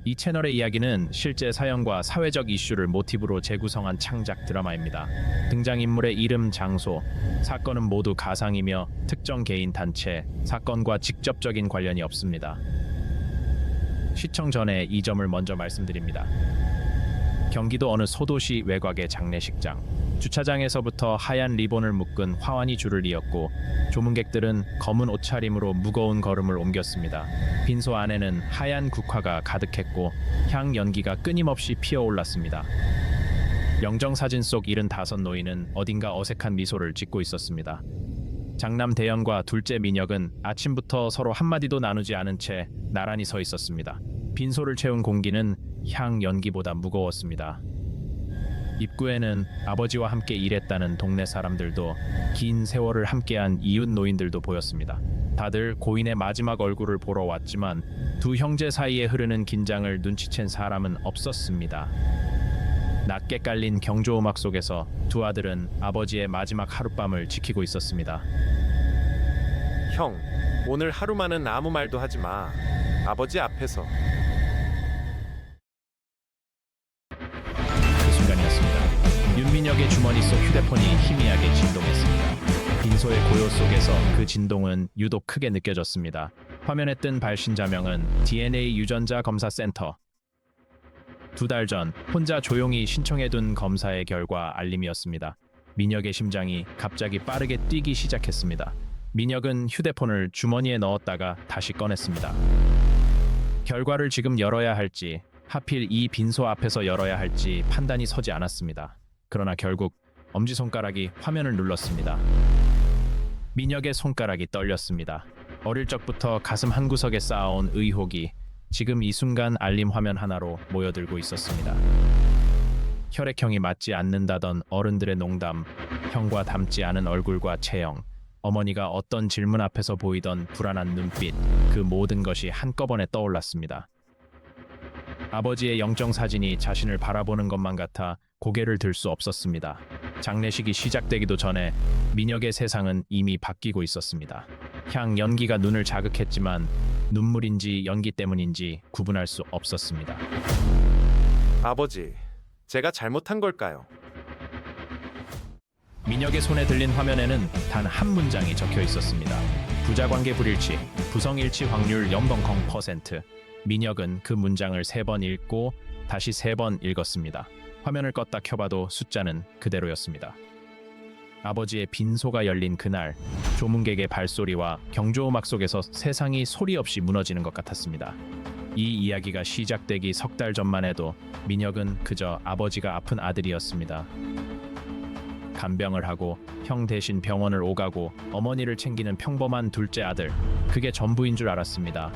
이 채널의 이야기는 실제 사연과 사회적 이슈를 모티브로 재구성한 창작 드라마입니다. 등장인물의 이름, 장소, 사건은 모두 가상이며 특정 개인, 단체, 사건과 직접적인 관련이 없습니다. 시청 전에 이 점을 먼저 말씀드립니다. 경기도 어느 소도시 외곽의 장례식장. 주차장에서부터 하얀 리본을 묶은 화환이 줄을 이었고 조문객들은 검은 옷차림으로 무거운 걸음을 옮겼습니다. 빈소 안에는 하얀 국화가 가득했고 향 연기가 끊임없이 피어올랐습니다. 영정사진 속 75 노인은 어딘가 어색한 미소를 짓고 있었습니다. 장남 대연과 둘째 민혁은 아침부터 서로 한마디도 나누지 않은 채 나란히 서 있었습니다. 빈소를 채운 공기는 향 연기보다 무거웠습니다. 입구에는 아버지와 함께 일했다는 동네 사람들도 긴 세월을 함께한 이웃 노인들도 보였습니다. 다들 고인의 마지막 얼굴을 보러 왔지만 두 형제 사이에 흐르는 긴장을 눈치챈 사람은 없었습니다. 낮게 깔린 경조음악 속에서 두 아들은 아버지의 마지막 하룻밤을 지키고 있었습니다. 형, 오늘 하루만은 아무 말도 하지 마. 아버지 앞에서. 그 순간이었습니다. 윤민혁의 주머니 속 휴대폰이 희미하게 진동했습니다. 빈소의 고요 속에서 그 진동은 유독 크게 느껴졌습니다. 화면에 뜬 발신자명은 DNA 유전자 검사 센터. 2달 전 혼자 조용히 신청해둔 검사의 결과 알림이었습니다. 민혁의 심장이 갑자기 빠르게 뛰기 시작했습니다. 민혁은 휴대폰을 주머니에 넣었다가 다시 꺼냈습니다. 결과를 지금 열어야 할지, 하필 이 빈소 앞에서 열어야 할지 판단이 서지 않았습니다. 그러나 결국 엄지손가락이 화면을 눌렀습니다. 민혁의 손가락이 떨렸습니다. 어릴 적부터 가슴 한구석에 쌓아온 의혹이 지금 이 순간 알림 화면 하나로 모여들고 있었습니다. 혈액형이 맞지 않는다던 어른들의 농담, 형과 닮지 않은 얼굴과 체형, 어머니가 어떤 질문 앞에서 보이던 불안한 눈빛, 그 모든 것이 한꺼번에 떠올랐습니다. 아버지의 영정 사진이 자신을 바라보는 것만 같아 고개를 들 수 없었습니다. 장례식이 시작되기도 전에 민혁의 세상은 이미 바뀌고 있었습니다. 향 연기가 눈을 자극했지만 눈물인지 연기 때문인지 구분할 수 없었습니다. 아버지, 제가 잘못한 걸까요? 민혁의 손에 들린 화면에는 단 한 문장이 적혀 있었습니다. 부자관계 불일치, 부성일치 확률 0.0%. 민혁은 그 문장을 3번 읽고 다시 3번 읽었습니다. 화면을 껐다 켜봐도 숫자는 그대로였습니다. 아버지의 빈소가 열린 그날, 조문객의 발소리와 경조음악 속에서 세상이 소리 없이 무너지는 것 같았습니다. 이 이야기가 시작되기 3달 전만 해도 민혁은 그저 아버지가 아픈 아들이었습니다. 간병을 하고 형 대신 병원을 오가고 어머니를 챙기는 평범한 둘째 아들, 그게 전부인 줄 알았습니다.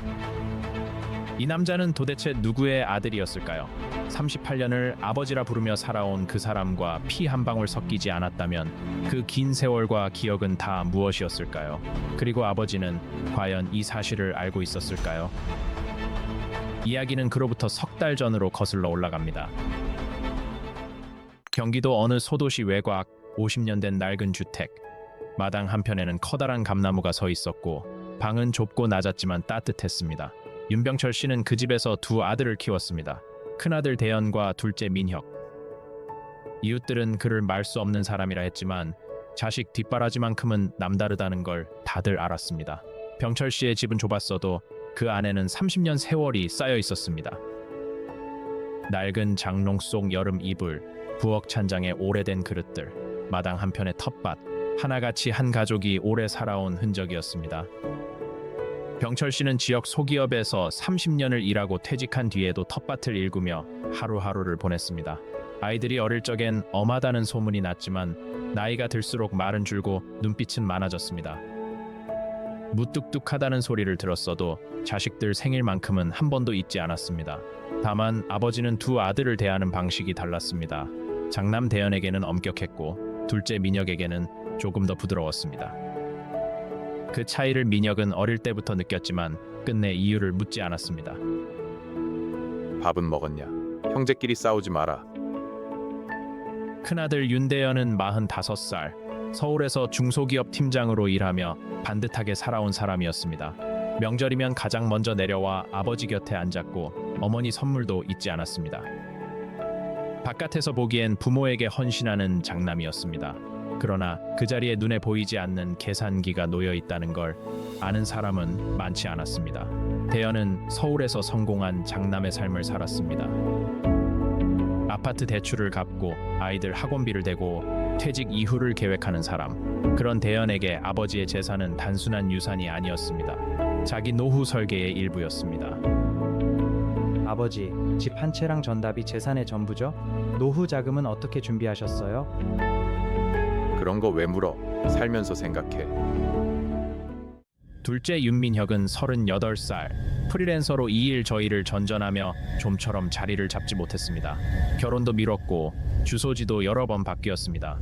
이 남자는 도대체 누구의 아들이었을까요? 38년을 아버지라 부르며 살아온 그 사람과 피 한 방울 섞이지 않았다면 그 긴 세월과 기억은 다 무엇이었을까요? 그리고 아버지는 과연 이 사실을 알고 있었을까요? 이야기는 그로부터 3달 전으로 거슬러 올라갑니다. 경기도 어느 소도시 외곽 50년 된 낡은 주택. 마당 한편에는 커다란 감나무가 서 있었고 방은 좁고 낮았지만 따뜻했습니다. 윤병철 씨는 그 집에서 두 아들을 키웠습니다. 큰아들 대연과 둘째 민혁. 이웃들은 그를 말 수 없는 사람이라 했지만 자식 뒷바라지만큼은 남다르다는 걸 다들 알았습니다. 병철 씨의 집은 좁았어도 그 안에는 30년 세월이 쌓여 있었습니다. 낡은 장롱 속 여름 이불, 부엌 찬장에 오래된 그릇들, 마당 한편의 텃밭, 하나같이 한 가족이 오래 살아온 흔적이었습니다. 병철 씨는 지역 소기업에서 30년을 일하고 퇴직한 뒤에도 텃밭을 일구며 하루하루를 보냈습니다. 아이들이 어릴 적엔 엄하다는 소문이 났지만 나이가 들수록 말은 줄고 눈빛은 많아졌습니다. 무뚝뚝하다는 소리를 들었어도 자식들 생일만큼은 한 번도 잊지 않았습니다. 다만 아버지는 두 아들을 대하는 방식이 달랐습니다. 장남 대연에게는 엄격했고 둘째 민혁에게는 조금 더 부드러웠습니다. 그 차이를 민혁은 어릴 때부터 느꼈지만 끝내 이유를 묻지 않았습니다. 밥은 먹었냐? 형제끼리 싸우지 마라. 큰아들 윤대현은 45살, 서울에서 중소기업 팀장으로 일하며 반듯하게 살아온 사람이었습니다. 명절이면 가장 먼저 내려와 아버지 곁에 앉았고 어머니 선물도 잊지 않았습니다. 바깥에서 보기엔 부모에게 헌신하는 장남이었습니다. 그러나 그 자리에 눈에 보이지 않는 계산기가 놓여 있다는 걸 아는 사람은 많지 않았습니다. 대현은 서울에서 성공한 장남의 삶을 살았습니다. 아파트 대출을 갚고 아이들 학원비를 대고 퇴직 이후를 계획하는 사람. 그런 대현에게 아버지의 재산은 단순한 유산이 아니었습니다. 자기 노후 설계의 일부였습니다. 아버지, 집 한 채랑 전답이 재산의 전부죠? 노후 자금은 어떻게 준비하셨어요? 그런 거 왜 물어? 살면서 생각해. 둘째 윤민혁은 38살. 프리랜서로 이 일 저 일을 전전하며 좀처럼 자리를 잡지 못했습니다. 결혼도 미뤘고 주소지도 여러 번 바뀌었습니다.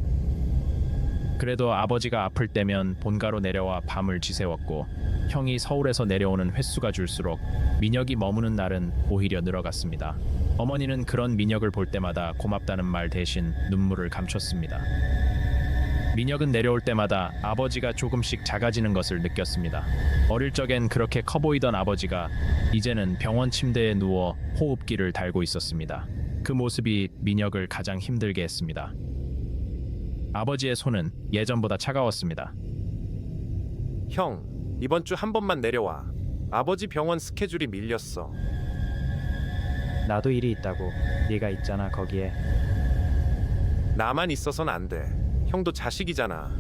그래도 아버지가 아플 때면 본가로 내려와 밤을 지새웠고 형이 서울에서 내려오는 횟수가 줄수록 민혁이 머무는 날은 오히려 늘어갔습니다. 어머니는 그런 민혁을 볼 때마다 고맙다는 말 대신 눈물을 감췄습니다. 민혁은 내려올 때마다 아버지가 조금씩 작아지는 것을 느꼈습니다. 어릴 적엔 그렇게 커 보이던 아버지가 이제는 병원 침대에 누워 호흡기를 달고 있었습니다. 그 모습이 민혁을 가장 힘들게 했습니다. 아버지의 손은 예전보다 차가웠습니다. 형, 이번 주 한 번만 내려와. 아버지 병원 스케줄이 밀렸어. 나도 일이 있다고. 네가 있잖아 거기에. 나만 있어선 안 돼. 형도 자식이잖아.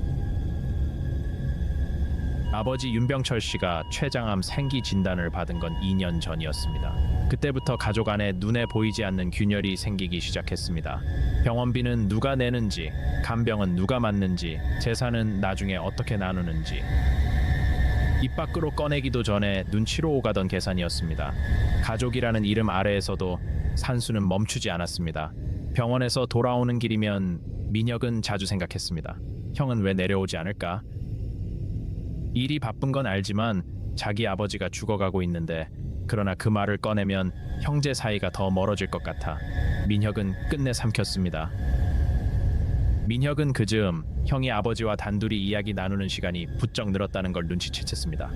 아버지 윤병철 씨가 췌장암 생기 진단을 받은 건 2년 전이었습니다. 그때부터 가족 안에 눈에 보이지 않는 균열이 생기기 시작했습니다. 병원비는 누가 내는지, 간병은 누가 맞는지, 재산은 나중에 어떻게 나누는지. 입 밖으로 꺼내기도 전에 눈치로 오가던 계산이었습니다. 가족이라는 이름 아래에서도 산수는 멈추지 않았습니다. 병원에서 돌아오는 길이면 민혁은 자주 생각했습니다. 형은 왜 내려오지 않을까? 일이 바쁜 건 알지만 자기 아버지가 죽어가고 있는데, 그러나 그 말을 꺼내면 형제 사이가 더 멀어질 것 같아 민혁은 끝내 삼켰습니다. 민혁은 그 즈음 형이 아버지와 단둘이 이야기 나누는 시간이 부쩍 늘었다는 걸 눈치챘습니다.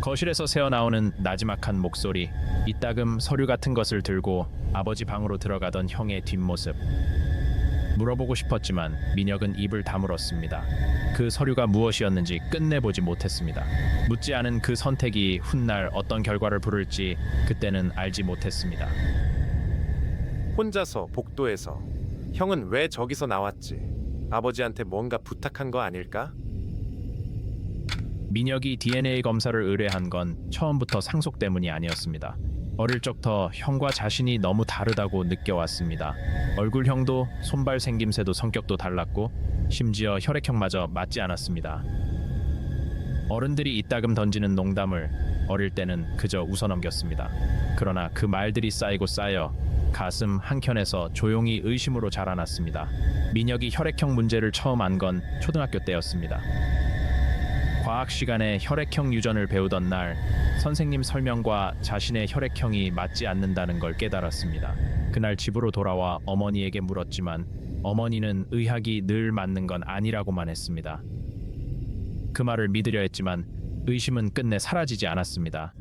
거실에서 새어나오는 나지막한 목소리, 이따금 서류 같은 것을 들고 아버지 방으로 들어가던 형의 뒷모습. 물어보고 싶었지만 민혁은 입을 다물었습니다. 그 서류가 무엇이었는지 끝내보지 못했습니다. 묻지 않은 그 선택이 훗날 어떤 결과를 부를지 그때는 알지 못했습니다. 혼자서 복도에서. 형은 왜 저기서 나왔지? 아버지한테 뭔가 부탁한 거 아닐까? 민혁이 DNA 검사를 의뢰한 건 처음부터 상속 때문이 아니었습니다. 어릴 적부터 형과 자신이 너무 다르다고 느껴왔습니다. 얼굴형도 손발 생김새도 성격도 달랐고 심지어 혈액형마저 맞지 않았습니다. 어른들이 이따금 던지는 농담을 어릴 때는 그저 웃어넘겼습니다. 그러나 그 말들이 쌓이고 쌓여 가슴 한켠에서 조용히 의심으로 자라났습니다. 민혁이 혈액형 문제를 처음 안 건 초등학교 때였습니다. 과학 시간에 혈액형 유전을 배우던 날 선생님 설명과 자신의 혈액형이 맞지 않는다는 걸 깨달았습니다. 그날 집으로 돌아와 어머니에게 물었지만 어머니는 의학이 늘 맞는 건 아니라고만 했습니다. 그 말을 믿으려 했지만 의심은 끝내 사라지지 않았습니다.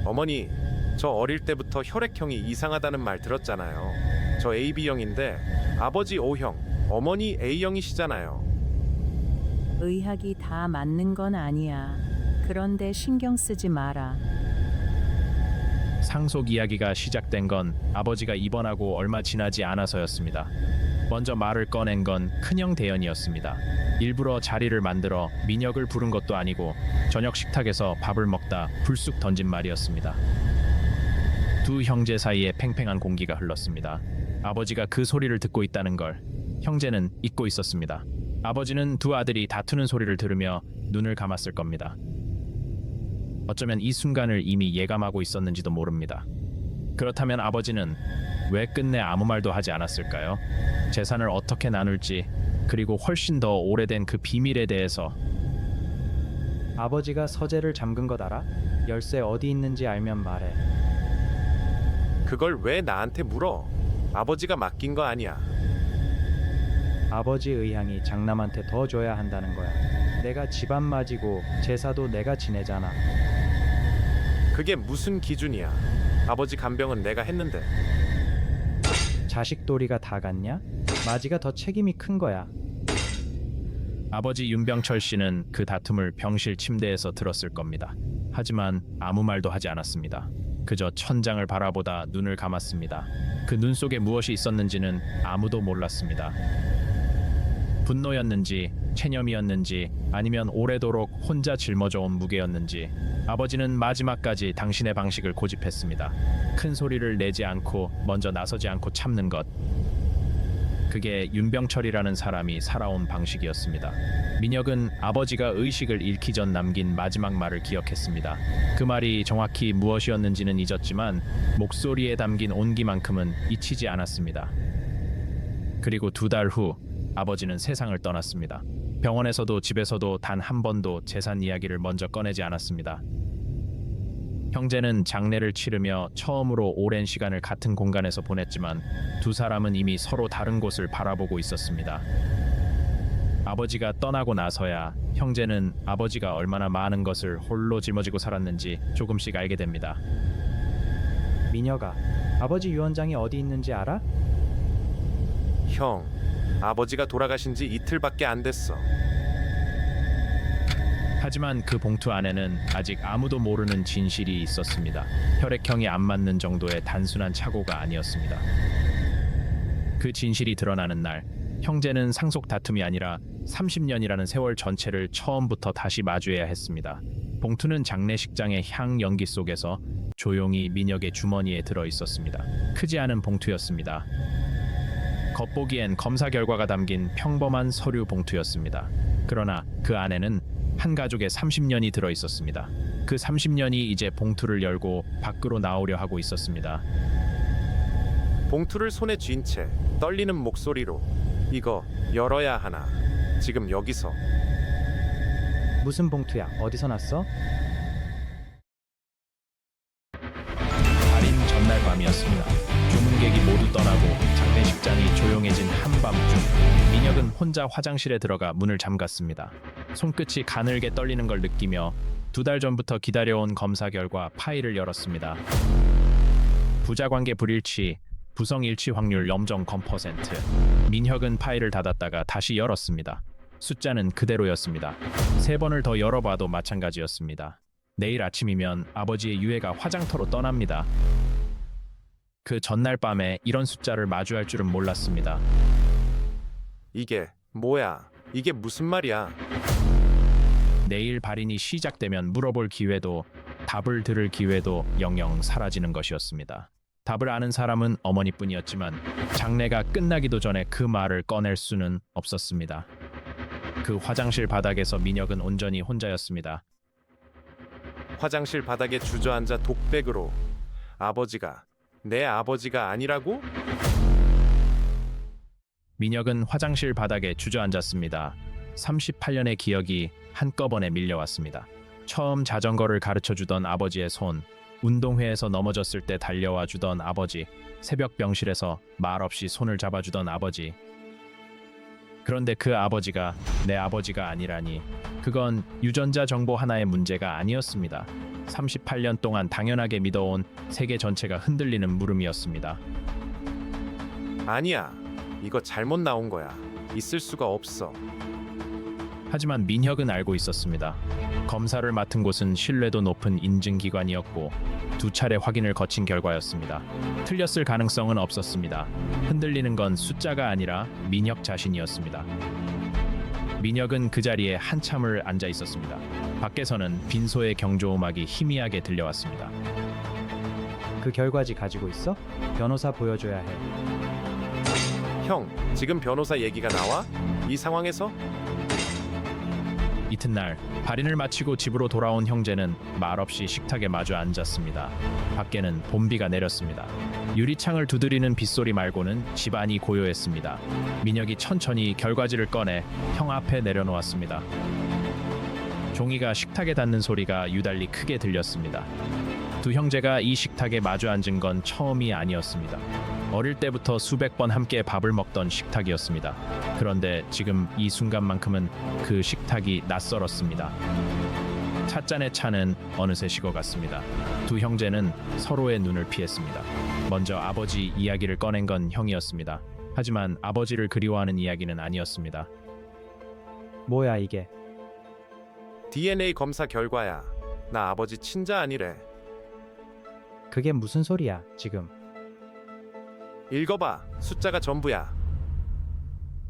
어머니, 저 어릴 때부터 혈액형이 이상하다는 말 들었잖아요. 저 AB형인데 아버지 O형, 어머니 A형이시잖아요. 의학이 다 맞는 건 아니야. 그런데 신경 쓰지 마라. 상속 이야기가 시작된 건 아버지가 입원하고 얼마 지나지 않아서였습니다. 먼저 말을 꺼낸 건 큰형 대현이었습니다. 일부러 자리를 만들어 민혁을 부른 것도 아니고 저녁 식탁에서 밥을 먹다 불쑥 던진 말이었습니다. 두 형제 사이에 팽팽한 공기가 흘렀습니다. 아버지가 그 소리를 듣고 있다는 걸 형제는 잊고 있었습니다. 아버지는 두 아들이 다투는 소리를 들으며 눈을 감았을 겁니다. 어쩌면 이 순간을 이미 예감하고 있었는지도 모릅니다. 그렇다면 아버지는 왜 끝내 아무 말도 하지 않았을까요? 재산을 어떻게 나눌지, 그리고 훨씬 더 오래된 그 비밀에 대해서. 아버지가 서재를 잠근 것 알아? 열쇠 어디 있는지 알면 말해. 그걸 왜 나한테 물어? 아버지가 맡긴 거 아니야. 아버지 의향이 장남한테 더 줘야 한다는 거야. 내가 집안 맞이고 제사도 내가 지내잖아. 그게 무슨 기준이야? 아버지 간병은 내가 했는데. 자식 도리가 다 갔냐? 마지가 더 책임이 큰 거야. 아버지 윤병철 씨는 그 다툼을 병실 침대에서 들었을 겁니다. 하지만 아무 말도 하지 않았습니다. 그저 천장을 바라보다 눈을 감았습니다. 그 눈 속에 무엇이 있었는지는 아무도 몰랐습니다. 분노였는지, 체념이었는지, 아니면 오래도록 혼자 짊어져온 무게였는지, 아버지는 마지막까지 당신의 방식을 고집했습니다. 큰 소리를 내지 않고 먼저 나서지 않고 참는 것. 그게 윤병철이라는 사람이 살아온 방식이었습니다. 민혁은 아버지가 의식을 잃기 전 남긴 마지막 말을 기억했습니다. 그 말이 정확히 무엇이었는지는 잊었지만 목소리에 담긴 온기만큼은 잊히지 않았습니다. 그리고 2달 후 아버지는 세상을 떠났습니다. 병원에서도 집에서도 단 한 번도 재산 이야기를 먼저 꺼내지 않았습니다. 형제는 장례를 치르며 처음으로 오랜 시간을 같은 공간에서 보냈지만 두 사람은 이미 서로 다른 곳을 바라보고 있었습니다. 아버지가 떠나고 나서야 형제는 아버지가 얼마나 많은 것을 홀로 짊어지고 살았는지 조금씩 알게 됩니다. 민혁아, 아버지 유언장이 어디 있는지 알아? 형, 아버지가 돌아가신 지 이틀밖에 안 됐어. 하지만 그 봉투 안에는 아직 아무도 모르는 진실이 있었습니다. 혈액형이 안 맞는 정도의 단순한 착오가 아니었습니다. 그 진실이 드러나는 날, 형제는 상속 다툼이 아니라 30년이라는 세월 전체를 처음부터 다시 마주해야 했습니다. 봉투는 장례식장의 향 연기 속에서 조용히 민혁의 주머니에 들어 있었습니다. 크지 않은 봉투였습니다. 겉보기엔 검사 결과가 담긴 평범한 서류 봉투였습니다. 그러나 그 안에는 한 가족의 30년이 들어 있었습니다. 그 30년이 이제 봉투를 열고 밖으로 나오려 하고 있었습니다. 봉투를 손에 쥔 채 떨리는 목소리로 이거 열어야 하나. 지금 여기서. 무슨 봉투야? 어디서 났어? 발인 전날 밤이었습니다. 조문객이 모두 떠나고 장례식장이 조용해진 한밤중 민혁은 혼자 화장실에 들어가 문을 잠갔습니다. 손끝이 가늘게 떨리는 걸 느끼며 2달 전부터 기다려온 검사 결과 파일을 열었습니다. 부자관계 불일치, 부성일치 확률 0.0%. 민혁은 파일을 닫았다가 다시 열었습니다. 숫자는 그대로였습니다. 3번을 더 열어봐도 마찬가지였습니다. 내일 아침이면 아버지의 유해가 화장터로 떠납니다. 그 전날 밤에 이런 숫자를 마주할 줄은 몰랐습니다. 이게 뭐야? 이게 무슨 말이야? 내일 발인이 시작되면 물어볼 기회도 답을 들을 기회도 영영 사라지는 것이었습니다. 답을 아는 사람은 어머니뿐이었지만 장례가 끝나기도 전에 그 말을 꺼낼 수는 없었습니다. 그 화장실 바닥에서 민혁은 온전히 혼자였습니다. 화장실 바닥에 주저앉아 독백으로 아버지가 내 아버지가 아니라고? 민혁은 화장실 바닥에 주저앉았습니다. 38년의 기억이 한꺼번에 밀려왔습니다. 처음 자전거를 가르쳐주던 아버지의 손, 운동회에서 넘어졌을 때 달려와 주던 아버지, 새벽 병실에서 말없이 손을 잡아주던 아버지. 그런데 그 아버지가 내 아버지가 아니라니, 그건 유전자 정보 하나의 문제가 아니었습니다. 38년 동안 당연하게 믿어온 세계 전체가 흔들리는 물음이었습니다. 아니야. 이거 잘못 나온 거야. 있을 수가 없어. 하지만 민혁은 알고 있었습니다. 검사를 맡은 곳은 신뢰도 높은 인증기관이었고 2차례 확인을 거친 결과였습니다. 틀렸을 가능성은 없었습니다. 흔들리는 건 숫자가 아니라 민혁 자신이었습니다. 민혁은 그 자리에 한참을 앉아 있었습니다. 밖에서는 빈소의 경조음악이 희미하게 들려왔습니다. 그 결과지 가지고 있어? 변호사 보여줘야 해. 형, 지금 변호사 얘기가 나와? 이 상황에서? 이튿날 발인을 마치고 집으로 돌아온 형제는 말없이 식탁에 마주 앉았습니다. 밖에는 봄비가 내렸습니다. 유리창을 두드리는 빗소리 말고는 집안이 고요했습니다. 민혁이 천천히 결과지를 꺼내 형 앞에 내려놓았습니다. 종이가 식탁에 닿는 소리가 유달리 크게 들렸습니다. 두 형제가 이 식탁에 마주 앉은 건 처음이 아니었습니다. 어릴 때부터 수백 번 함께 밥을 먹던 식탁이었습니다. 그런데 지금 이 순간만큼은 그 식탁이 낯설었습니다. 찻잔의 차는 어느새 식어갔습니다. 두 형제는 서로의 눈을 피했습니다. 먼저 아버지 이야기를 꺼낸 건 형이었습니다. 하지만 아버지를 그리워하는 이야기는 아니었습니다. 뭐야 이게? DNA 검사 결과야. 나 아버지 친자 아니래. 그게 무슨 소리야 지금? 읽어봐. 숫자가 전부야.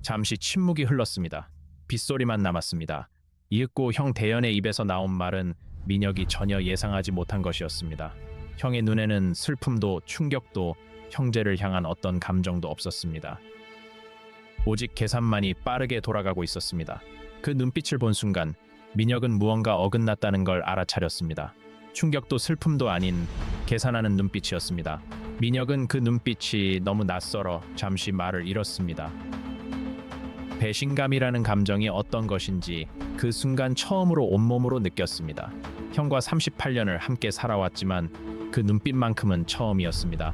잠시 침묵이 흘렀습니다. 빗소리만 남았습니다. 이윽고 형 대연의 입에서 나온 말은 민혁이 전혀 예상하지 못한 것이었습니다. 형의 눈에는 슬픔도 충격도 형제를 향한 어떤 감정도 없었습니다. 오직 계산만이 빠르게 돌아가고 있었습니다. 그 눈빛을 본 순간 민혁은 무언가 어긋났다는 걸 알아차렸습니다. 충격도 슬픔도 아닌 계산하는 눈빛이었습니다. 민혁은 그 눈빛이 너무 낯설어 잠시 말을 잃었습니다. 배신감이라는 감정이 어떤 것인지 그 순간 처음으로 온몸으로 느꼈습니다. 형과 38년을 함께 살아왔지만 그 눈빛만큼은 처음이었습니다.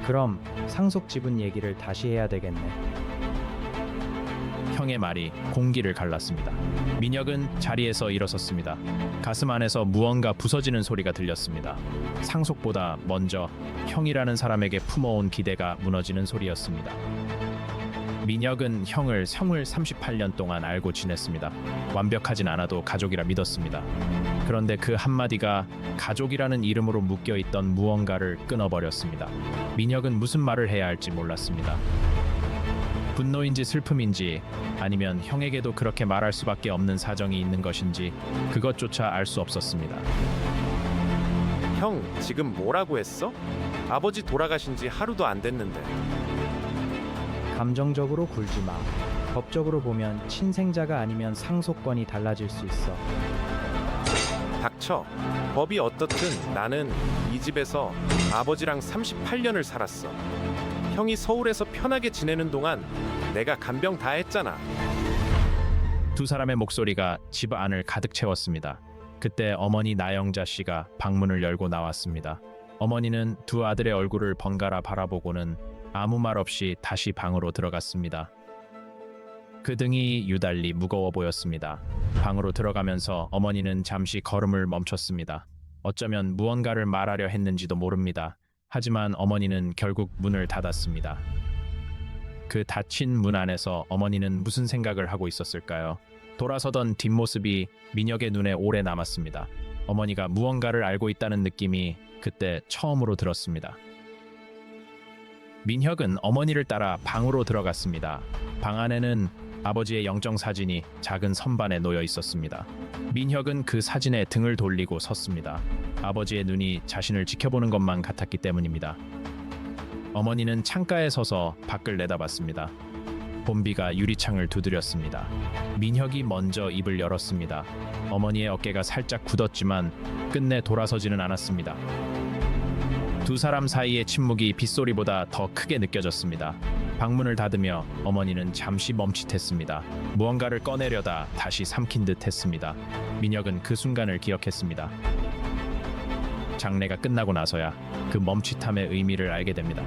그럼 상속 지분 얘기를 다시 해야 되겠네. 형의 말이 공기를 갈랐습니다. 민혁은 자리에서 일어섰습니다. 가슴 안에서 무언가 부서지는 소리가 들렸습니다. 상속보다 먼저 형이라는 사람에게 품어온 기대가 무너지는 소리였습니다. 민혁은 형을 38년 동안 알고 지냈습니다. 완벽하진 않아도 가족이라 믿었습니다. 그런데 그 한마디가 가족이라는 이름으로 묶여있던 무언가를 끊어버렸습니다. 민혁은 무슨 말을 해야 할지 몰랐습니다. 분노인지 슬픔인지 아니면 형에게도 그렇게 말할 수밖에 없는 사정이 있는 것인지 그것조차 알 수 없었습니다. 형, 지금 뭐라고 했어? 아버지 돌아가신 지 하루도 안 됐는데. 감정적으로 굴지 마. 법적으로 보면 친생자가 아니면 상속권이 달라질 수 있어. 닥쳐. 법이 어떻든 나는 이 집에서 아버지랑 38년을 살았어. 형이 서울에서 편하게 지내는 동안 내가 간병 다 했잖아. 두 사람의 목소리가 집 안을 가득 채웠습니다. 그때 어머니 나영자 씨가 방문을 열고 나왔습니다. 어머니는 두 아들의 얼굴을 번갈아 바라보고는 아무 말 없이 다시 방으로 들어갔습니다. 그 등이 유달리 무거워 보였습니다. 방으로 들어가면서 어머니는 잠시 걸음을 멈췄습니다. 어쩌면 무언가를 말하려 했는지도 모릅니다. 하지만 어머니는 결국 문을 닫았습니다. 그 닫힌 문 안에서 어머니는 무슨 생각을 하고 있었을까요? 돌아서던 뒷모습이 민혁의 눈에 오래 남았습니다. 어머니가 무언가를 알고 있다는 느낌이 그때 처음으로 들었습니다. 민혁은 어머니를 따라 방으로 들어갔습니다. 방 안에는 아버지의 영정 사진이 작은 선반에 놓여 있었습니다. 민혁은 그 사진에 등을 돌리고 섰습니다. 아버지의 눈이 자신을 지켜보는 것만 같았기 때문입니다. 어머니는 창가에 서서 밖을 내다봤습니다. 봄비가 유리창을 두드렸습니다. 민혁이 먼저 입을 열었습니다. 어머니의 어깨가 살짝 굳었지만 끝내 돌아서지는 않았습니다. 두 사람 사이의 침묵이 빗소리보다 더 크게 느껴졌습니다. 방문을 닫으며 어머니는 잠시 멈칫했습니다. 무언가를 꺼내려다 다시 삼킨 듯 했습니다. 민혁은 그 순간을 기억했습니다. 장례가 끝나고 나서야 그 멈칫함의 의미를 알게 됩니다.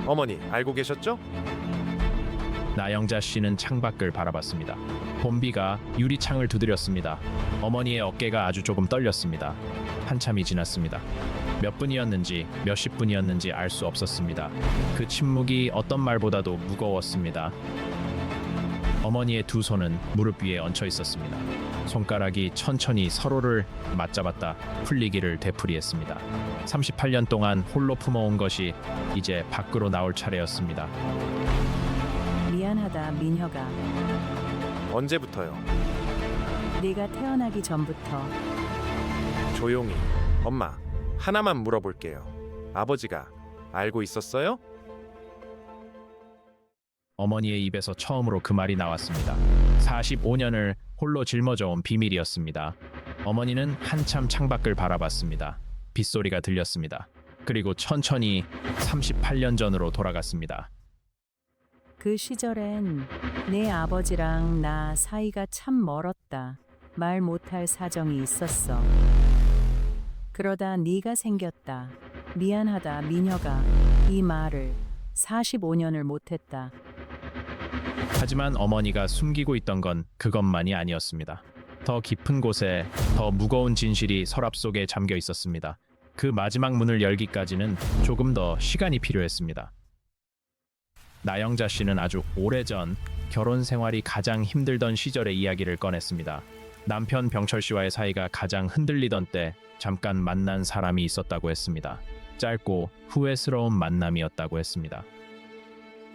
어머니, 알고 계셨죠? 나영자 씨는 창밖을 바라봤습니다. 봄비가 유리창을 두드렸습니다. 어머니의 어깨가 아주 조금 떨렸습니다. 한참이 지났습니다. 몇 분이었는지 몇십 분이었는지 알 수 없었습니다. 그 침묵이 어떤 말보다도 무거웠습니다. 어머니의 두 손은 무릎 위에 얹혀 있었습니다. 손가락이 천천히 서로를 맞잡았다 풀리기를 되풀이했습니다. 38년 동안 홀로 품어온 것이 이제 밖으로 나올 차례였습니다. 미안하다, 민혁아. 언제부터요? 네가 태어나기 전부터. 조용히. 엄마, 하나만 물어볼게요. 아버지가 알고 있었어요? 어머니의 입에서 처음으로 그 말이 나왔습니다. 45년을 홀로 짊어져온 비밀이었습니다. 어머니는 한참 창밖을 바라봤습니다. 빗소리가 들렸습니다. 그리고 천천히 38년 전으로 돌아갔습니다. 그 시절엔 내 아버지랑 나 사이가 참 멀었다. 말 못할 사정이 있었어. 그러다 네가 생겼다. 미안하다, 민혁아. 이 말을 45년을 못했다. 하지만 어머니가 숨기고 있던 건 그것만이 아니었습니다. 더 깊은 곳에 더 무거운 진실이 서랍 속에 잠겨 있었습니다. 그 마지막 문을 열기까지는 조금 더 시간이 필요했습니다. 나영자 씨는 아주 오래전 결혼 생활이 가장 힘들던 시절의 이야기를 꺼냈습니다. 남편 병철 씨와의 사이가 가장 흔들리던 때 잠깐 만난 사람이 있었다고 했습니다. 짧고 후회스러운 만남이었다고 했습니다.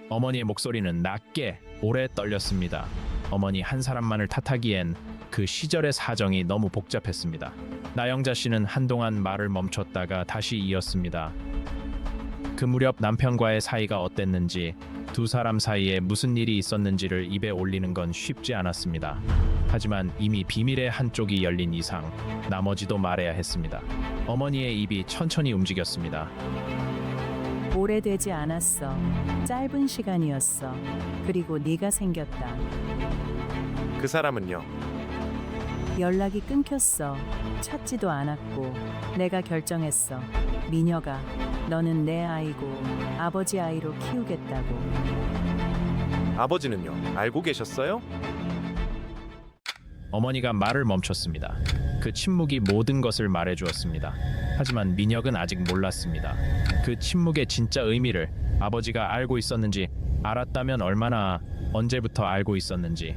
어머니의 목소리는 낮게 오래 떨렸습니다. 어머니 한 사람만을 탓하기엔 그 시절의 사정이 너무 복잡했습니다. 나영자 씨는 한동안 말을 멈췄다가 다시 이었습니다. 그 무렵 남편과의 사이가 어땠는지, 두 사람 사이에 무슨 일이 있었는지를 입에 올리는 건 쉽지 않았습니다. 하지만 이미 비밀의 한쪽이 열린 이상 나머지도 말해야 했습니다. 어머니의 입이 천천히 움직였습니다. 오래되지 않았어. 짧은 시간이었어. 그리고 네가 생겼다. 그 사람은요? 연락이 끊겼어. 찾지도 않았고 내가 결정했어. 미녀가 너는 내 아이고 아버지 아이로 키우겠다고. 아버지는요? 알고 계셨어요? 어머니가 말을 멈췄습니다. 그 침묵이 모든 것을 말해주었습니다. 하지만 민혁은 아직 몰랐습니다. 그 침묵의 진짜 의미를 아버지가 알고 있었는지, 알았다면 얼마나, 언제부터 알고 있었는지.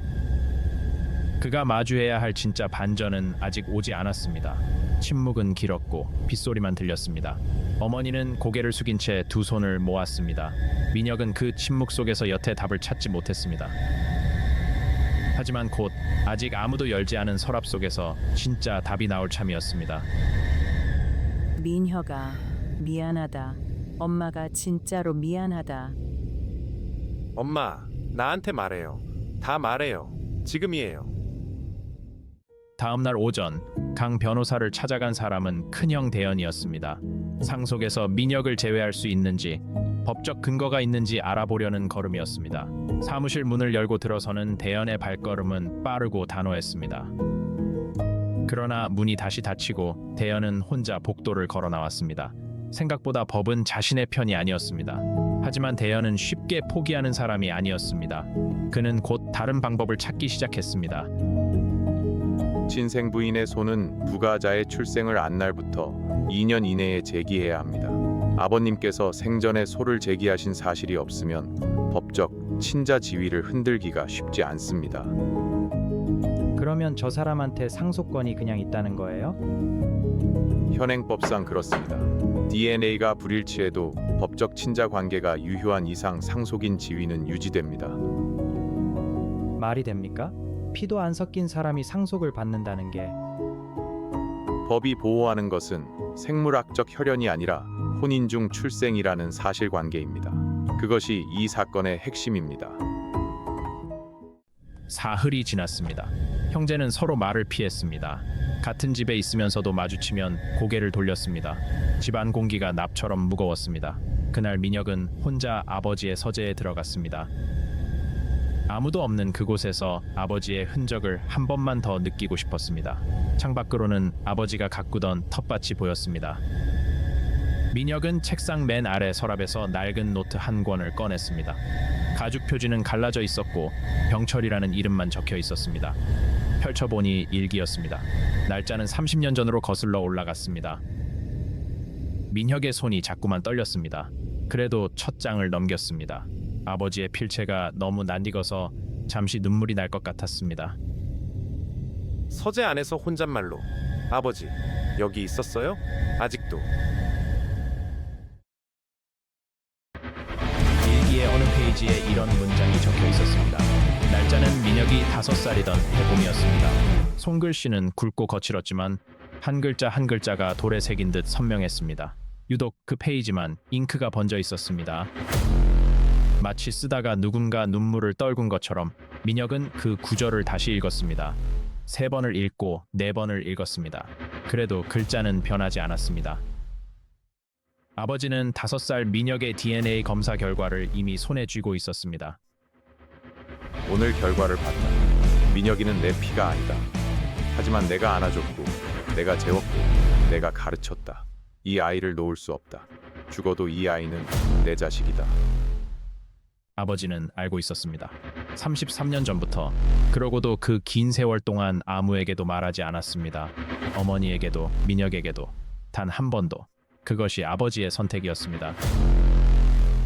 그가 마주해야 할 진짜 반전은 아직 오지 않았습니다. 침묵은 길었고 빗소리만 들렸습니다. 어머니는 고개를 숙인 채 두 손을 모았습니다. 민혁은 그 침묵 속에서 여태 답을 찾지 못했습니다. 하지만 곧 아직 아무도 열지 않은 서랍 속에서 진짜 답이 나올 참이었습니다. 민혁아, 미안하다. 엄마가 진짜로 미안하다. 엄마, 나한테 말해요. 다 말해요. 지금이에요. 다음 날 오전 강 변호사를 찾아간 사람은 큰형 대연이었습니다. 상속에서 민혁을 제외할 수 있는지, 법적 근거가 있는지 알아보려는 걸음이었습니다. 사무실 문을 열고 들어서는 대연의 발걸음은 빠르고 단호했습니다. 그러나 문이 다시 닫히고 대연은 혼자 복도를 걸어 나왔습니다. 생각보다 법은 자신의 편이 아니었습니다. 하지만 대연은 쉽게 포기하는 사람이 아니었습니다. 그는 곧 다른 방법을 찾기 시작했습니다. 친생 부인의 소는 부가자의 출생을 안 날부터 2년 이내에 제기해야 합니다. 아버님께서 생전에 소를 제기하신 사실이 없으면 법적 친자 지위를 흔들기가 쉽지 않습니다. 그러면 저 사람한테 상속권이 그냥 있다는 거예요? 현행법상 그렇습니다. DNA가 불일치해도 법적 친자 관계가 유효한 이상 상속인 지위는 유지됩니다. 말이 됩니까? 피도 안 섞인 사람이 상속을 받는다는 게. 법이 보호하는 것은 생물학적 혈연이 아니라 혼인 중 출생이라는 사실관계입니다. 그것이 이 사건의 핵심입니다. 사흘이 지났습니다. 형제는 서로 말을 피했습니다. 같은 집에 있으면서도 마주치면 고개를 돌렸습니다. 집안 공기가 납처럼 무거웠습니다. 그날 민혁은 혼자 아버지의 서재에 들어갔습니다. 아무도 없는 그곳에서 아버지의 흔적을 한 번만 더 느끼고 싶었습니다. 창밖으로는 아버지가 가꾸던 텃밭이 보였습니다. 민혁은 책상 맨 아래 서랍에서 낡은 노트 한 권을 꺼냈습니다. 가죽 표지는 갈라져 있었고 병철이라는 이름만 적혀 있었습니다. 펼쳐보니 일기였습니다. 날짜는 30년 전으로 거슬러 올라갔습니다. 민혁의 손이 자꾸만 떨렸습니다. 그래도 첫 장을 넘겼습니다. 아버지의 필체가 너무 낯익어서 잠시 눈물이 날 것 같았습니다. 서재 안에서 혼잣말로 아버지, 여기 있었어요? 아직도. 일기의 어느 페이지에 이런 문장이 적혀 있었습니다. 날짜는 민혁이 5살이던 해봄이었습니다. 손글씨는 굵고 거칠었지만 한 글자 한 글자가 돌에 새긴 듯 선명했습니다. 유독 그 페이지만 잉크가 번져 있었습니다. 마치 쓰다가 누군가 눈물을 떨군 것처럼 민혁은 그 구절을 다시 읽었습니다. 3번을 읽고 4번을 읽었습니다. 그래도 글자는 변하지 않았습니다. 아버지는 5살 민혁의 DNA 검사 결과를 이미 손에 쥐고 있었습니다. 오늘 결과를 봤다. 민혁이는 내 피가 아니다. 하지만 내가 안아줬고, 내가 재웠고, 내가 가르쳤다. 이 아이를 놓을 수 없다. 죽어도 이 아이는 내 자식이다. 아버지는 알고 있었습니다. 33년 전부터. 그러고도 그 긴 세월 동안 아무에게도 말하지 않았습니다. 어머니에게도 민혁에게도 단 한 번도. 그것이 아버지의 선택이었습니다.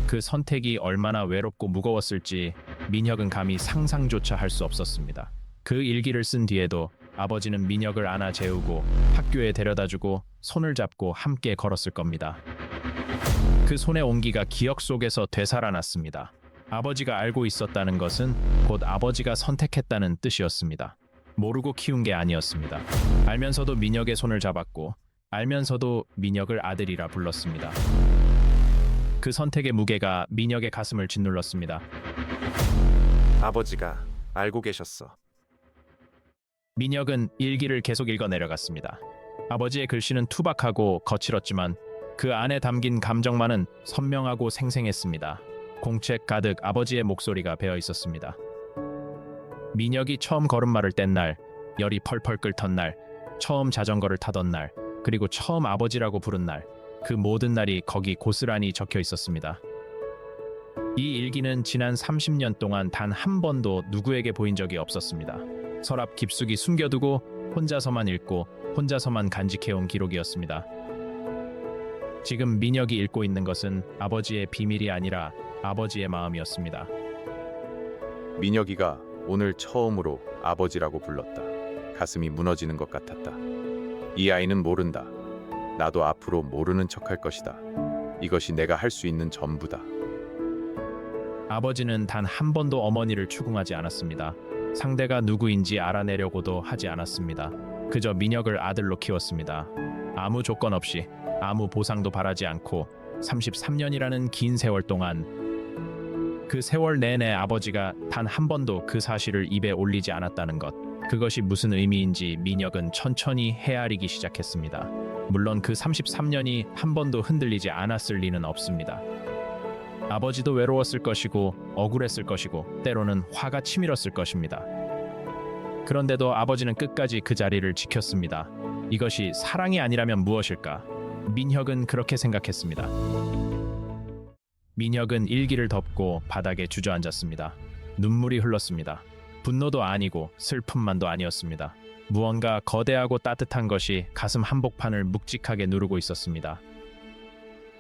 그 선택이 얼마나 외롭고 무거웠을지 민혁은 감히 상상조차 할 수 없었습니다. 그 일기를 쓴 뒤에도 아버지는 민혁을 안아 재우고 학교에 데려다주고 손을 잡고 함께 걸었을 겁니다. 그 손의 온기가 기억 속에서 되살아났습니다. 아버지가 알고 있었다는 것은 곧 아버지가 선택했다는 뜻이었습니다. 모르고 키운 게 아니었습니다. 알면서도 민혁의 손을 잡았고 알면서도 민혁을 아들이라 불렀습니다. 그 선택의 무게가 민혁의 가슴을 짓눌렀습니다. 아버지가 알고 계셨어. 민혁은 일기를 계속 읽어 내려갔습니다. 아버지의 글씨는 투박하고 거칠었지만 그 안에 담긴 감정만은 선명하고 생생했습니다. 공책 가득 아버지의 목소리가 배어 있었습니다. 민혁이 처음 걸음마를 뗀 날, 열이 펄펄 끓던 날, 처음 자전거를 타던 날, 그리고 처음 아버지라고 부른 날, 그 모든 날이 거기 고스란히 적혀 있었습니다. 이 일기는 지난 30년 동안 단 한 번도 누구에게 보인 적이 없었습니다. 서랍 깊숙이 숨겨두고 혼자서만 읽고 혼자서만 간직해온 기록이었습니다. 지금 민혁이 읽고 있는 것은 아버지의 비밀이 아니라 아버지의 마음이었습니다. 민혁이가 오늘 처음으로 아버지라고 불렀다. 가슴이 무너지는 것 같았다. 이 아이는 모른다. 나도 앞으로 모르는 척할 것이다. 이것이 내가 할 수 있는 전부다. 아버지는 단 한 번도 어머니를 추궁하지 않았습니다. 상대가 누구인지 알아내려고도 하지 않았습니다. 그저 민혁을 아들로 키웠습니다. 아무 조건 없이, 아무 보상도 바라지 않고 33년이라는 긴 세월 동안, 그 세월 내내 아버지가 단 한 번도 그 사실을 입에 올리지 않았다는 것, 그것이 무슨 의미인지 민혁은 천천히 헤아리기 시작했습니다. 물론 그 33년이 한 번도 흔들리지 않았을 리는 없습니다. 아버지도 외로웠을 것이고 억울했을 것이고 때로는 화가 치밀었을 것입니다. 그런데도 아버지는 끝까지 그 자리를 지켰습니다. 이것이 사랑이 아니라면 무엇일까? 민혁은 그렇게 생각했습니다. 민혁은 일기를 덮고 바닥에 주저앉았습니다. 눈물이 흘렀습니다. 분노도 아니고 슬픔만도 아니었습니다. 무언가 거대하고 따뜻한 것이 가슴 한복판을 묵직하게 누르고 있었습니다.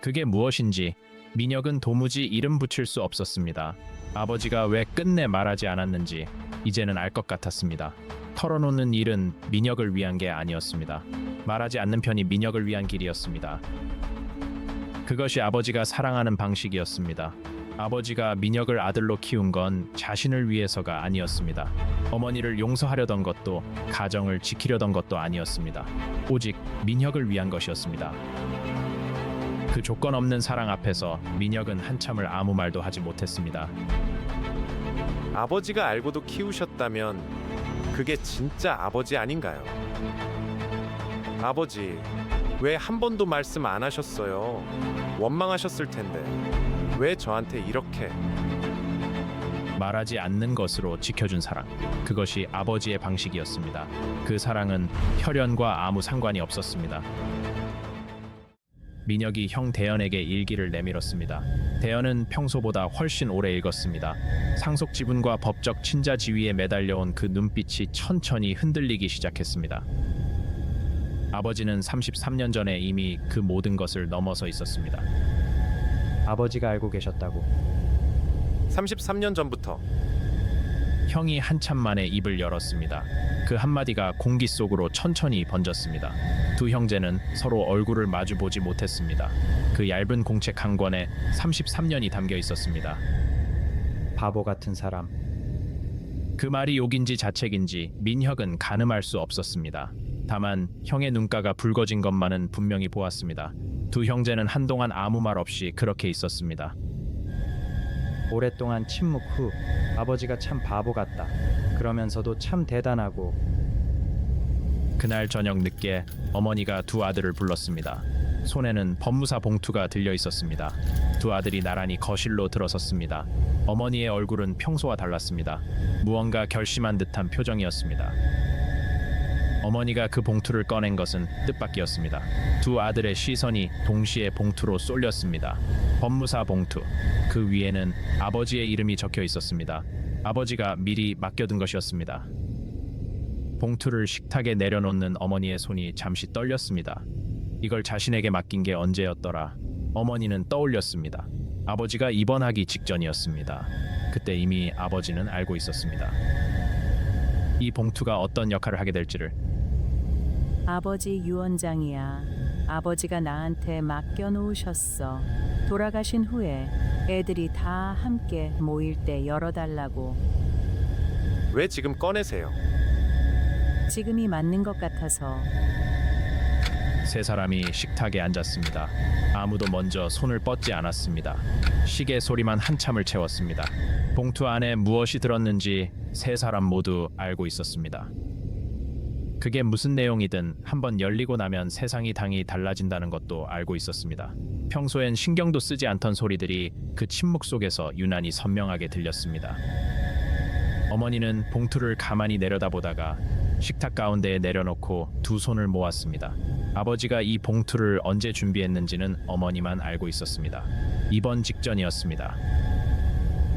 그게 무엇인지 민혁은 도무지 이름 붙일 수 없었습니다. 아버지가 왜 끝내 말하지 않았는지 이제는 알 것 같았습니다. 털어놓는 일은 민혁을 위한 게 아니었습니다. 말하지 않는 편이 민혁을 위한 길이었습니다. 그것이 아버지가 사랑하는 방식이었습니다. 아버지가 민혁을 아들로 키운 건 자신을 위해서가 아니었습니다. 어머니를 용서하려던 것도 가정을 지키려던 것도 아니었습니다. 오직 민혁을 위한 것이었습니다. 그 조건 없는 사랑 앞에서 민혁은 한참을 아무 말도 하지 못했습니다. 아버지가 알고도 키우셨다면 그게 진짜 아버지 아닌가요? 아버지, 왜 한 번도 말씀 안 하셨어요? 원망하셨을 텐데 왜 저한테 이렇게... 말하지 않는 것으로 지켜준 사랑, 그것이 아버지의 방식이었습니다. 그 사랑은 혈연과 아무 상관이 없었습니다. 민혁이 형 대현에게 일기를 내밀었습니다. 대현은 평소보다 훨씬 오래 읽었습니다. 상속 지분과 법적 친자 지위에 매달려온 그 눈빛이 천천히 흔들리기 시작했습니다. 아버지는 33년 전에 이미 그 모든 것을 넘어서 있었습니다. 아버지가 알고 계셨다고. 33년 전부터. 형이 한참 만에 입을 열었습니다. 그 한마디가 공기 속으로 천천히 번졌습니다. 두 형제는 서로 얼굴을 마주보지 못했습니다. 그 얇은 공책 한 권에 33년이 담겨 있었습니다. 바보 같은 사람. 그 말이 욕인지 자책인지 민혁은 가늠할 수 없었습니다. 다만 형의 눈가가 붉어진 것만은 분명히 보았습니다. 두 형제는 한동안 아무 말 없이 그렇게 있었습니다. 오랫동안 침묵 후 아버지가 참 바보 같다. 그러면서도 참 대단하고. 그날 저녁 늦게 어머니가 두 아들을 불렀습니다. 손에는 법무사 봉투가 들려 있었습니다. 두 아들이 나란히 거실로 들어섰습니다. 어머니의 얼굴은 평소와 달랐습니다. 무언가 결심한 듯한 표정이었습니다. 어머니가 그 봉투를 꺼낸 것은 뜻밖이었습니다. 두 아들의 시선이 동시에 봉투로 쏠렸습니다. 법무사 봉투. 그 위에는 아버지의 이름이 적혀 있었습니다. 아버지가 미리 맡겨둔 것이었습니다. 봉투를 식탁에 내려놓는 어머니의 손이 잠시 떨렸습니다. 이걸 자신에게 맡긴 게 언제였더라. 어머니는 떠올렸습니다. 아버지가 입원하기 직전이었습니다. 그때 이미 아버지는 알고 있었습니다. 이 봉투가 어떤 역할을 하게 될지를. 아버지 유언장이야. 아버지가 나한테 맡겨놓으셨어. 돌아가신 후에 애들이 다 함께 모일 때 열어달라고. 왜 지금 꺼내세요? 지금이 맞는 것 같아서. 세 사람이 식탁에 앉았습니다. 아무도 먼저 손을 뻗지 않았습니다. 시계 소리만 한참을 채웠습니다. 봉투 안에 무엇이 들었는지 세 사람 모두 알고 있었습니다. 그게 무슨 내용이든 한번 열리고 나면 세상이 당이 달라진다는 것도 알고 있었습니다. 평소엔 신경도 쓰지 않던 소리들이 그 침묵 속에서 유난히 선명하게 들렸습니다. 어머니는 봉투를 가만히 내려다보다가 식탁 가운데에 내려놓고 두 손을 모았습니다. 아버지가 이 봉투를 언제 준비했는지는 어머니만 알고 있었습니다. 입원 직전이었습니다.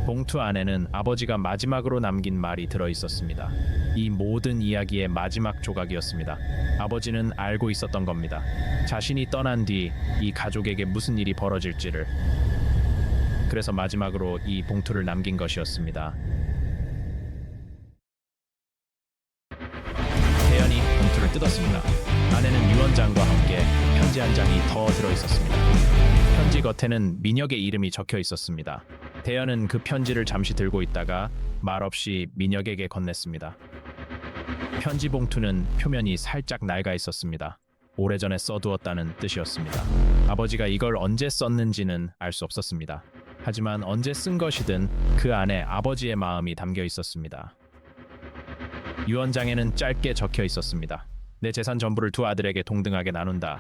봉투 안에는 아버지가 마지막으로 남긴 말이 들어 있었습니다. 이 모든 이야기의 마지막 조각이었습니다. 아버지는 알고 있었던 겁니다. 자신이 떠난 뒤 이 가족에게 무슨 일이 벌어질지를. 그래서 마지막으로 이 봉투를 남긴 것이었습니다. 태연이 봉투를 뜯었습니다. 안에는 유언장과 함께 편지 한 장이 더 들어 있었습니다. 편지 겉에는 민혁의 이름이 적혀 있었습니다. 태연은 그 편지를 잠시 들고 있다가 말없이 민혁에게 건넸습니다. 편지 봉투는 표면이 살짝 낡아 있었습니다. 오래전에 써두었다는 뜻이었습니다. 아버지가 이걸 언제 썼는지는 알 수 없었습니다. 하지만 언제 쓴 것이든 그 안에 아버지의 마음이 담겨 있었습니다. 유언장에는 짧게 적혀 있었습니다. 내 재산 전부를 두 아들에게 동등하게 나눈다.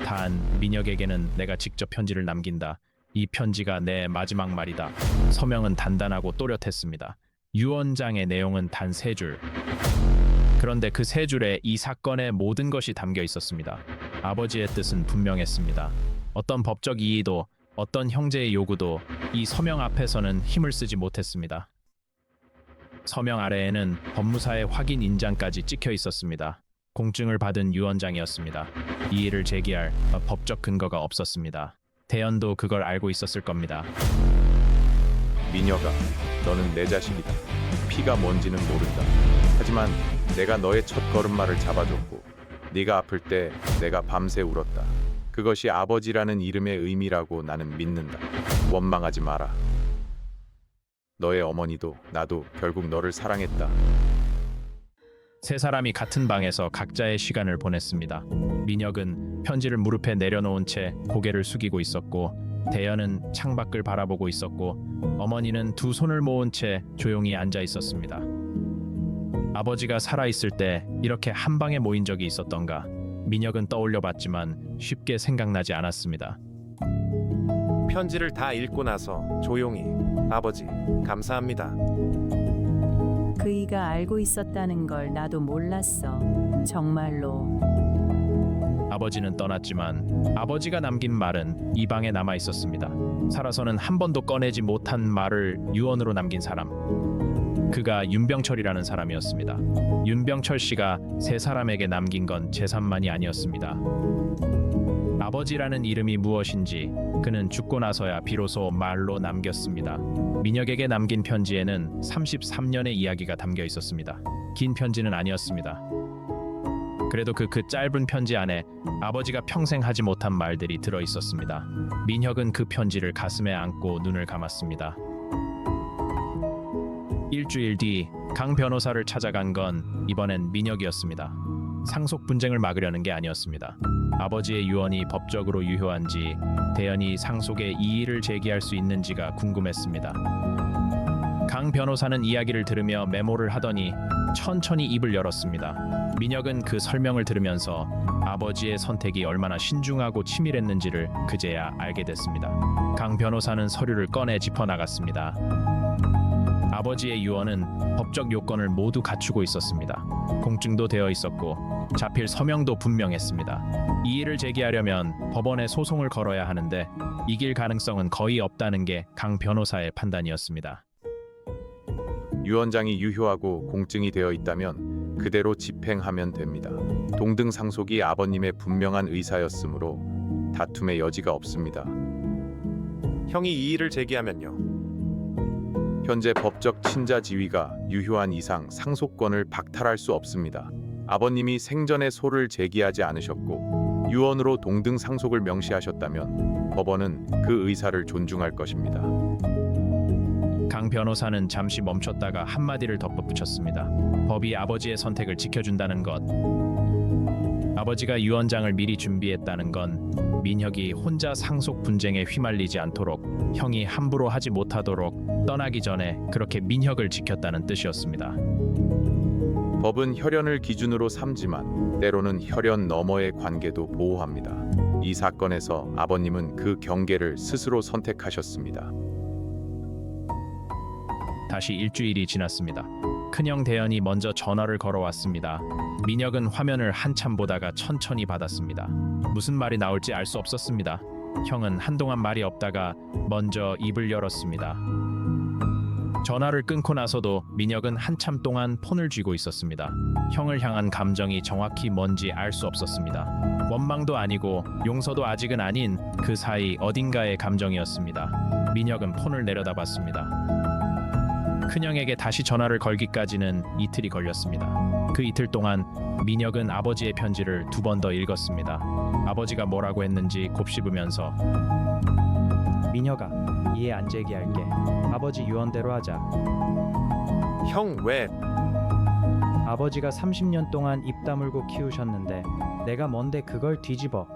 단 민혁에게는 내가 직접 편지를 남긴다. 이 편지가 내 마지막 말이다. 서명은 단단하고 또렷했습니다. 유언장의 내용은 단 3줄. 그런데 그 3줄에 이 사건의 모든 것이 담겨 있었습니다. 아버지의 뜻은 분명했습니다. 어떤 법적 이의도 어떤 형제의 요구도 이 서명 앞에서는 힘을 쓰지 못했습니다. 서명 아래에는 법무사의 확인 인장까지 찍혀 있었습니다. 공증을 받은 유언장이었습니다. 이의를 제기할 법적 근거가 없었습니다. 대연도 그걸 알고 있었을 겁니다. 민혁아, 너는 내 자식이다. 피가 뭔지는 모른다. 하지만 내가 너의 첫 걸음마를 잡아줬고 네가 아플 때 내가 밤새 울었다. 그것이 아버지라는 이름의 의미라고 나는 믿는다. 원망하지 마라. 너의 어머니도 나도 결국 너를 사랑했다. 세 사람이 같은 방에서 각자의 시간을 보냈습니다. 민혁은 편지를 무릎에 내려놓은 채 고개를 숙이고 있었고 대연은 창밖을 바라보고 있었고 어머니는 두 손을 모은 채 조용히 앉아 있었습니다. 아버지가 살아있을 때 이렇게 한 방에 모인 적이 있었던가? 민혁은 떠올려봤지만 쉽게 생각나지 않았습니다. 편지를 다 읽고 나서 조용히 아버지 감사합니다. 그이가 알고 있었다는 걸 나도 몰랐어. 정말로. 아버지는 떠났지만 아버지가 남긴 말은 이 방에 남아 있었습니다. 살아서는 한 번도 꺼내지 못한 말을 유언으로 남긴 사람. 그가 윤병철이라는 사람이었습니다. 윤병철 씨가 세 사람에게 남긴 건 재산만이 아니었습니다. 아버지라는 이름이 무엇인지 그는 죽고 나서야 비로소 말로 남겼습니다. 민혁에게 남긴 편지에는 33년의 이야기가 담겨 있었습니다. 긴 편지는 아니었습니다. 그래도 그 짧은 편지 안에 아버지가 평생 하지 못한 말들이 들어 있었습니다. 민혁은 그 편지를 가슴에 안고 눈을 감았습니다. 일주일 뒤 강 변호사를 찾아간 건 이번엔 민혁이었습니다. 상속 분쟁을 막으려는 게 아니었습니다. 아버지의 유언이 법적으로 유효한지 대연이 상속에 이의를 제기할 수 있는지가 궁금했습니다. 강 변호사는 이야기를 들으며 메모를 하더니 천천히 입을 열었습니다. 민혁은 그 설명을 들으면서 아버지의 선택이 얼마나 신중하고 치밀했는지를 그제야 알게 됐습니다. 강 변호사는 서류를 꺼내 짚어나갔습니다. 아버지의 유언은 법적 요건을 모두 갖추고 있었습니다. 공증도 되어 있었고 자필 서명도 분명했습니다. 이의를 제기하려면 법원에 소송을 걸어야 하는데 이길 가능성은 거의 없다는 게 강 변호사의 판단이었습니다. 유언장이 유효하고 공증이 되어 있다면 그대로 집행하면 됩니다. 동등 상속이 아버님의 분명한 의사였으므로 다툼의 여지가 없습니다. 형이 이의를 제기하면요. 현재 법적 친자 지위가 유효한 이상 상속권을 박탈할 수 없습니다. 아버님이 생전에 소를 제기하지 않으셨고 유언으로 동등 상속을 명시하셨다면 법원은 그 의사를 존중할 것입니다. 강 변호사는 잠시 멈췄다가 한마디를 덧붙였습니다. 법이 아버지의 선택을 지켜준다는 것. 아버지가 유언장을 미리 준비했다는 건 민혁이 혼자 상속 분쟁에 휘말리지 않도록 형이 함부로 하지 못하도록 떠나기 전에 그렇게 민혁을 지켰다는 뜻이었습니다. 법은 혈연을 기준으로 삼지만 때로는 혈연 너머의 관계도 보호합니다. 이 사건에서 아버님은 그 경계를 스스로 선택하셨습니다. 다시 일주일이 지났습니다. 큰형 대현이 먼저 전화를 걸어왔습니다. 민혁은 화면을 한참 보다가 천천히 받았습니다. 무슨 말이 나올지 알 수 없었습니다. 형은 한동안 말이 없다가 먼저 입을 열었습니다. 전화를 끊고 나서도 민혁은 한참 동안 폰을 쥐고 있었습니다. 형을 향한 감정이 정확히 뭔지 알 수 없었습니다. 원망도 아니고 용서도 아직은 아닌 그 사이 어딘가의 감정이었습니다. 민혁은 폰을 내려다봤습니다. 큰형에게 다시 전화를 걸기까지는 이틀이 걸렸습니다. 그 이틀 동안 민혁은 아버지의 편지를 2번 더 읽었습니다. 아버지가 뭐라고 했는지 곱씹으면서 민혁아, 이해 안 제기할게. 아버지 유언대로 하자. 형 왜? 아버지가 30년 동안 입 다물고 키우셨는데 내가 뭔데 그걸 뒤집어.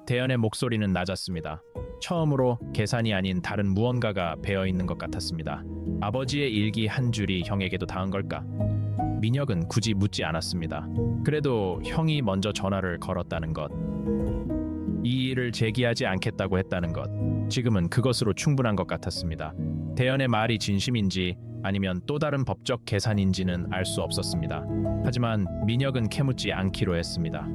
대현의 목소리는 낮았습니다. 처음으로 계산이 아닌 다른 무언가가 배어 있는 것 같았습니다. 아버지의 일기 한 줄이 형에게도 닿은 걸까? 민혁은 굳이 묻지 않았습니다. 그래도 형이 먼저 전화를 걸었다는 것, 이 일을 제기하지 않겠다고 했다는 것, 지금은 그것으로 충분한 것 같았습니다. 대현의 말이 진심인지 아니면 또 다른 법적 계산인지는 알 수 없었습니다. 하지만 민혁은 캐묻지 않기로 했습니다.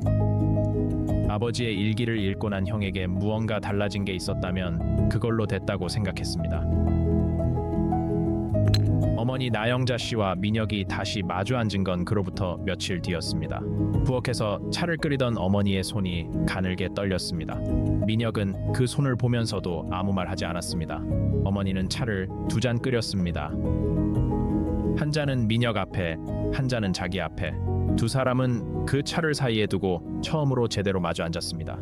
아버지의 일기를 읽고 난 형에게 무언가 달라진 게 있었다면 그걸로 됐다고 생각했습니다. 어머니 나영자 씨와 민혁이 다시 마주 앉은 건 그로부터 며칠 뒤였습니다. 부엌에서 차를 끓이던 어머니의 손이 가늘게 떨렸습니다. 민혁은 그 손을 보면서도 아무 말 하지 않았습니다. 어머니는 차를 2잔 끓였습니다. 한 잔은 민혁 앞에, 한 잔은 자기 앞에. 두 사람은 그 차를 사이에 두고 처음으로 제대로 마주 앉았습니다.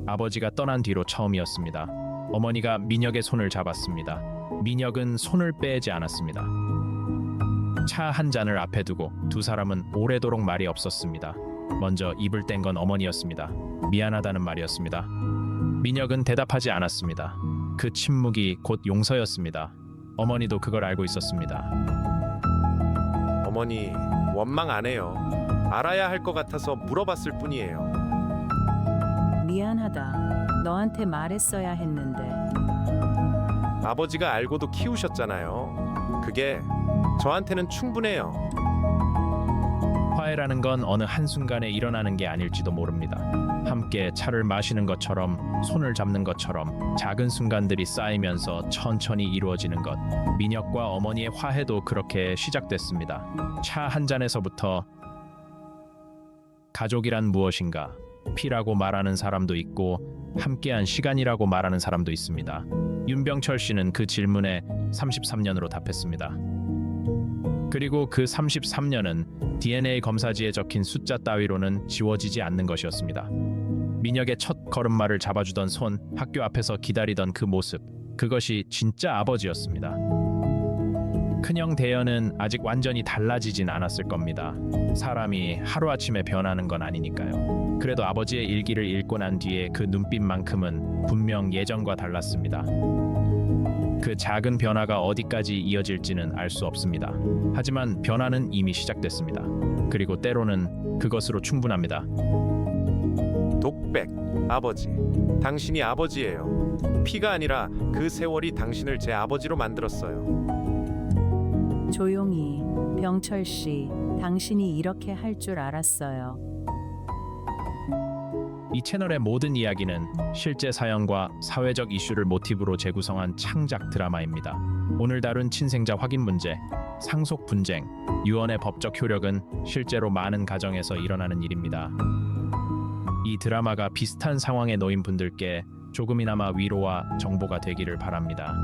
아버지가 떠난 뒤로 처음이었습니다. 어머니가 민혁의 손을 잡았습니다. 민혁은 손을 빼지 않았습니다. 차 한 잔을 앞에 두고 두 사람은 오래도록 말이 없었습니다. 먼저 입을 뗀 건 어머니였습니다. 미안하다는 말이었습니다. 민혁은 대답하지 않았습니다. 그 침묵이 곧 용서였습니다. 어머니도 그걸 알고 있었습니다. 어머니 원망 안 해요. 알아야 할 것 같아서 물어봤을 뿐이에요. 미안하다. 너한테 말했어야 했는데. 아버지가 알고도 키우셨잖아요. 그게 저한테는 충분해요. 화해라는 건 어느 한순간에 일어나는 게 아닐지도 모릅니다. 함께 차를 마시는 것처럼, 손을 잡는 것처럼 작은 순간들이 쌓이면서 천천히 이루어지는 것. 민혁과 어머니의 화해도 그렇게 시작됐습니다. 차 한 잔에서부터 가족이란 무엇인가? 피라고 말하는 사람도 있고 함께한 시간이라고 말하는 사람도 있습니다. 윤병철 씨는 그 질문에 33년으로 답했습니다. 그리고 그 33년은 DNA 검사지에 적힌 숫자 따위로는 지워지지 않는 것이었습니다. 민혁의 첫 걸음마를 잡아주던 손, 학교 앞에서 기다리던 그 모습, 그것이 진짜 아버지였습니다. 큰형 대현은 아직 완전히 달라지진 않았을 겁니다. 사람이 하루아침에 변하는 건 아니니까요. 그래도 아버지의 일기를 읽고 난 뒤에 그 눈빛만큼은 분명 예전과 달랐습니다. 그 작은 변화가 어디까지 이어질지는 알 수 없습니다. 하지만 변화는 이미 시작됐습니다. 그리고 때로는 그것으로 충분합니다. 독백, 아버지. 당신이 아버지예요. 피가 아니라 그 세월이 당신을 제 아버지로 만들었어요. 조용히, 병철 씨, 당신이 이렇게 할 줄 알았어요. 이 채널의 모든 이야기는 실제 사연과 사회적 이슈를 모티브로 재구성한 창작 드라마입니다. 오늘 다룬 친생자 확인 문제, 상속 분쟁, 유언의 법적 효력은 실제로 많은 가정에서 일어나는 일입니다. 이 드라마가 비슷한 상황에 놓인 분들께 조금이나마 위로와 정보가 되기를 바랍니다.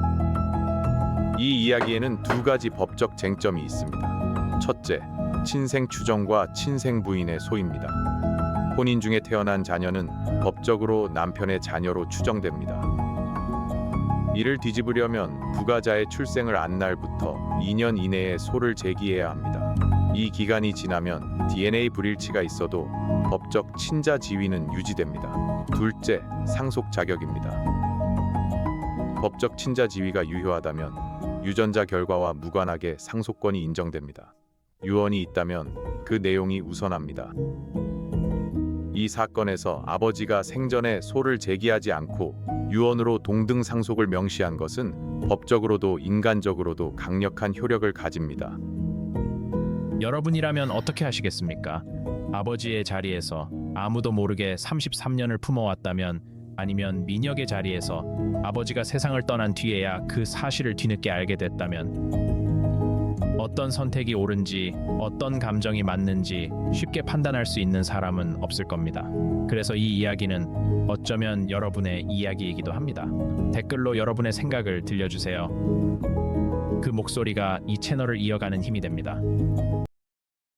이 이야기에는 두 가지 법적 쟁점이 있습니다. 첫째, 친생 추정과 친생 부인의 소입니다. 혼인 중에 태어난 자녀는 법적으로 남편의 자녀로 추정됩니다. 이를 뒤집으려면 부가자의 출생을 안 날부터 2년 이내에 소를 제기해야 합니다. 이 기간이 지나면 DNA 불일치가 있어도 법적 친자 지위는 유지됩니다. 둘째, 상속 자격입니다. 법적 친자 지위가 유효하다면 유전자 결과와 무관하게 상속권이 인정됩니다. 유언이 있다면 그 내용이 우선합니다. 이 사건에서 아버지가 생전에 소를 제기하지 않고 유언으로 동등 상속을 명시한 것은 법적으로도 인간적으로도 강력한 효력을 가집니다. 여러분이라면 어떻게 하시겠습니까? 아버지의 자리에서 아무도 모르게 33년을 품어왔다면, 아니면 민혁의 자리에서 아버지가 세상을 떠난 뒤에야 그 사실을 뒤늦게 알게 됐다면, 어떤 선택이 옳은지, 어떤 감정이 맞는지 쉽게 판단할 수 있는 사람은 없을 겁니다. 그래서 이 이야기는 어쩌면 여러분의 이야기이기도 합니다. 댓글로 여러분의 생각을 들려주세요. 그 목소리가 이 채널을 이어가는 힘이 됩니다.